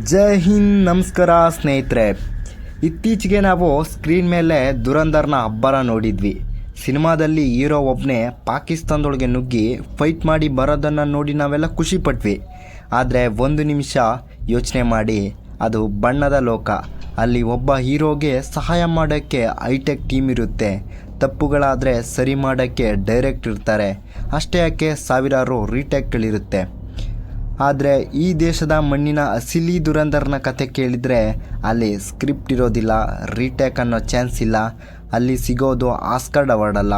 ಜೈ ಹಿಂದ್, ನಮಸ್ಕಾರ ಸ್ನೇಹಿತರೆ. ಇತ್ತೀಚೆಗೆ ನಾವು ಸ್ಕ್ರೀನ್ ಮೇಲೆ ದುರಂಧರ್ನ ಅಬ್ಬರ ನೋಡಿದ್ವಿ. ಸಿನಿಮಾದಲ್ಲಿ ಹೀರೋ ಒಬ್ಬನೇ ಪಾಕಿಸ್ತಾನದೊಳಗೆ ನುಗ್ಗಿ ಫೈಟ್ ಮಾಡಿ ಬರೋದನ್ನು ನೋಡಿ ನಾವೆಲ್ಲ ಖುಷಿ ಪಟ್ವಿ. ಆದರೆ ಒಂದು ನಿಮಿಷ ಯೋಚನೆ ಮಾಡಿ, ಅದು ಬಣ್ಣದ ಲೋಕ. ಅಲ್ಲಿ ಒಬ್ಬ ಹೀರೋಗೆ ಸಹಾಯ ಮಾಡೋಕ್ಕೆ ಹೈಟೆಕ್ ಟೀಮ್ ಇರುತ್ತೆ. ತಪ್ಪುಗಳಾದರೆ ಸರಿ ಮಾಡೋಕ್ಕೆ ಡೈರೆಕ್ಟ್ ಇರ್ತಾರೆ. ಅಷ್ಟೇ ಯಾಕೆ ಸಾವಿರಾರು ರೀಟೇಕ್ಗಳಿರುತ್ತೆ. ಆದರೆ ಈ ದೇಶದ ಮಣ್ಣಿನ ಅಸಲಿ ದುರಂಧರ್ನ ಕತೆ ಕೇಳಿದರೆ ಅಲ್ಲಿ ಸ್ಕ್ರಿಪ್ಟ್ ಇರೋದಿಲ್ಲ, ರೀಟೇಕ್ ಅನ್ನೋ ಚಾನ್ಸ್ ಇಲ್ಲ. ಅಲ್ಲಿ ಸಿಗೋದು ಆಸ್ಕರ್ ಅವಾರ್ಡ್ ಅಲ್ಲ,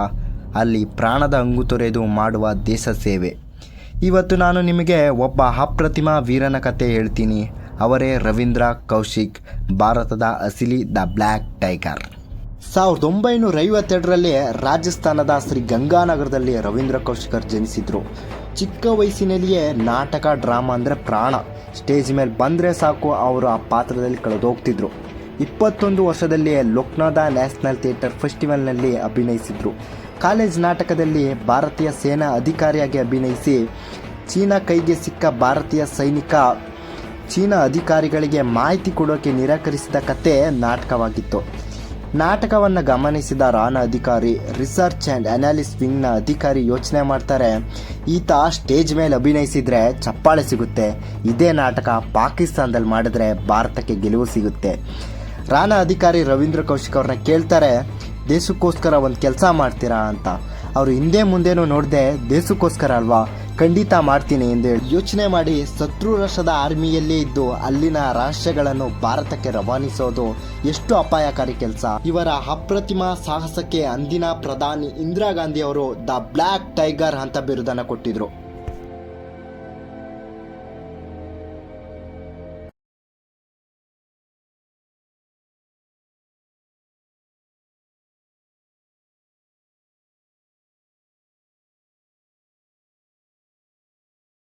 ಅಲ್ಲಿ ಪ್ರಾಣದ ಹಂಗು ತೊರೆದು ಮಾಡುವ ದೇಶ ಸೇವೆ. ಇವತ್ತು ನಾನು ನಿಮಗೆ ಒಬ್ಬ ಅಪ್ರತಿಮ ವೀರನ ಕತೆ ಹೇಳ್ತೀನಿ. ಅವರೇ ರವೀಂದ್ರ ಕೌಶಿಕ್, ಭಾರತದ ಅಸಲಿ ದ ಬ್ಲ್ಯಾಕ್ ಟೈಗರ್. 1952ರಲ್ಲಿ ರಾಜಸ್ಥಾನದ ಶ್ರೀ ಗಂಗಾನಗರದಲ್ಲಿ ರವೀಂದ್ರ ಕೌಶಿಕರ್ ಜನಿಸಿದರು. ಚಿಕ್ಕ ವಯಸ್ಸಿನಲ್ಲಿಯೇ ನಾಟಕ, ಡ್ರಾಮಾ ಅಂದರೆ ಪ್ರಾಣ. ಸ್ಟೇಜ್ ಮೇಲೆ ಬಂದರೆ ಸಾಕು ಅವರು ಆ ಪಾತ್ರದಲ್ಲಿ ಕಳೆದೋಗ್ತಿದ್ರು. 21 ವರ್ಷದಲ್ಲಿಯೇ ಲಕ್ನೋದ ನ್ಯಾಷನಲ್ ಥಿಯೇಟರ್ ಫೆಸ್ಟಿವಲ್ನಲ್ಲಿ ಅಭಿನಯಿಸಿದರು. ಕಾಲೇಜ್ ನಾಟಕದಲ್ಲಿ ಭಾರತೀಯ ಸೇನಾ ಅಧಿಕಾರಿಯಾಗಿ ಅಭಿನಯಿಸಿ ಚೀನಾ ಕೈಗೆ ಸಿಕ್ಕ ಭಾರತೀಯ ಸೈನಿಕ ಚೀನಾ ಅಧಿಕಾರಿಗಳಿಗೆ ಮಾಹಿತಿ ಕೊಡೋಕೆ ನಿರಾಕರಿಸಿದ ಕತೆ ನಾಟಕವಾಗಿತ್ತು. ನಾಟಕವನ್ನು ಗಮನಿಸಿದ ರಾಣಾ ಅಧಿಕಾರಿ, ರಿಸರ್ಚ್ ಆ್ಯಂಡ್ ಅನಾಲಿಸ್ ವಿಂಗ್ನ ಅಧಿಕಾರಿ ಯೋಚನೆ ಮಾಡ್ತಾರೆ, ಈತ ಸ್ಟೇಜ್ ಮೇಲೆ ಅಭಿನಯಿಸಿದರೆ ಚಪ್ಪಾಳೆ ಸಿಗುತ್ತೆ, ಇದೇ ನಾಟಕ ಪಾಕಿಸ್ತಾನದಲ್ಲಿ ಮಾಡಿದ್ರೆ ಭಾರತಕ್ಕೆ ಗೆಲುವು ಸಿಗುತ್ತೆ. ರಾಣಾ ಅಧಿಕಾರಿ ರವೀಂದ್ರ ಕೌಶಿಕ್ ಅವ್ರನ್ನ ಕೇಳ್ತಾರೆ, ದೇಶಕ್ಕೋಸ್ಕರ ಒಂದು ಕೆಲಸ ಮಾಡ್ತೀರಾ ಅಂತ. ಅವರು ಹಿಂದೆ ಮುಂದೆನೂ ನೋಡದೆ ದೇಶಕ್ಕೋಸ್ಕರ ಅಲ್ವಾ, ಖಂಡಿತ ಮಾಡ್ತೀನಿ ಎಂದು ಯೋಚನೆ ಮಾಡಿ ಶತ್ರು ರಾಷ್ಟ್ರದ ಆರ್ಮಿಯಲ್ಲೇ ಇದ್ದು ಅಲ್ಲಿನ ರಹಸ್ಯಗಳನ್ನು ಭಾರತಕ್ಕೆ ರವಾನಿಸೋದು ಎಷ್ಟು ಅಪಾಯಕಾರಿ ಕೆಲಸ. ಇವರ ಅಪ್ರತಿಮ ಸಾಹಸಕ್ಕೆ ಅಂದಿನ ಪ್ರಧಾನಿ ಇಂದಿರಾ ಗಾಂಧಿ ಅವರು ದ ಬ್ಲ್ಯಾಕ್ ಟೈಗರ್ ಅಂತ ಬಿರುದನ್ನು ಕೊಟ್ಟಿದ್ರು.